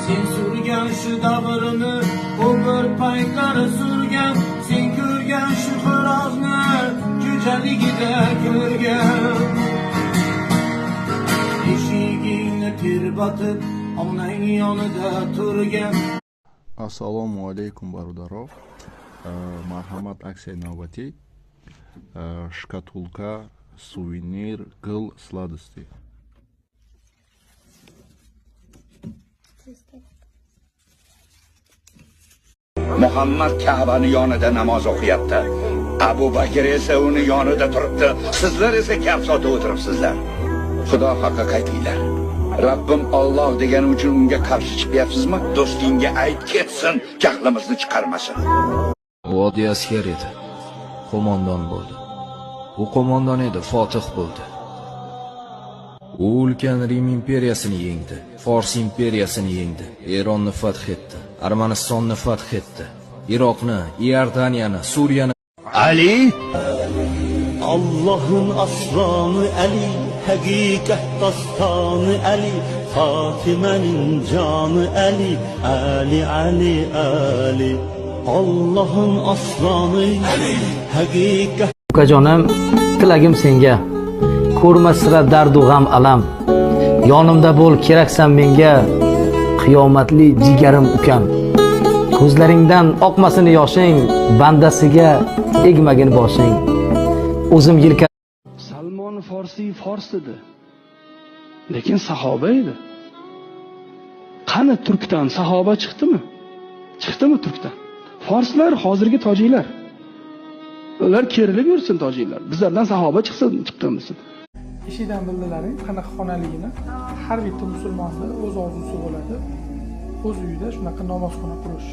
Sen surgan shu davrini, u bir paytlari surgan, sen ko'rgan shu xo'rozni, ko'chaligida ko'rgan. Eshigingni terbatib, onang yonida turgan. Assalomu alaykum barodarov. Marhamat, aksiya navbati. Шкатулка, suvenir, gıl sladости. Muhammad Ka'bani yonida namoz o'qiyapti. Abu Bakr esa uni yonida turibdi. Sizlar esa gap sotib o'tiribsizlar. Xudo haqqa qaytinglar. Rabbim Alloh degani uchun unga qarshi chiqyapsizmi? Do'stingga ayt ketsin, jahlimizni chiqarmasin. U oddiy askar edi. Qo'mondon bo'ldi. U qo'mondon edi, Fotih bo'ldi. U ulkan Rim imperiyasini yengdi, Fors imperiyasini yengdi, Eronni fath etdi, Armanistonni fath etdi, Iroqni, Iordaniyani, Suriyani. Ali Allah'ın aslanı Ali, hakikat dastanı Ali, Fatime'nin canı Ali, Ali, Ali, Ali. Allah'ın aslanı Ali, hakikat. Ukajonim, tilagim senga. Ko'rma sira dardu g'am alam. Yonimda bo'l, keraksan menga. Qiyomatli jigarim ukam. Ko'zlaringdan oqmasin yoshing, bandasiga egmagin boshing. O'zim yelka. Salmon Farsi fors edi. Lekin sahoba edi. Qani turkdan sahoba chiqdimi? Chiqdimi turkdan? Forslar hozirgi tojiklar. Ular kerilib yursin tojiklar. Bizlardan sahoba chiqmasin. Ishidan bildilaring qanaqa xonaligini. Har bitta musulmonda o'z orzusi bo'ladi. O'z uyida shunaqa namozxona qurish.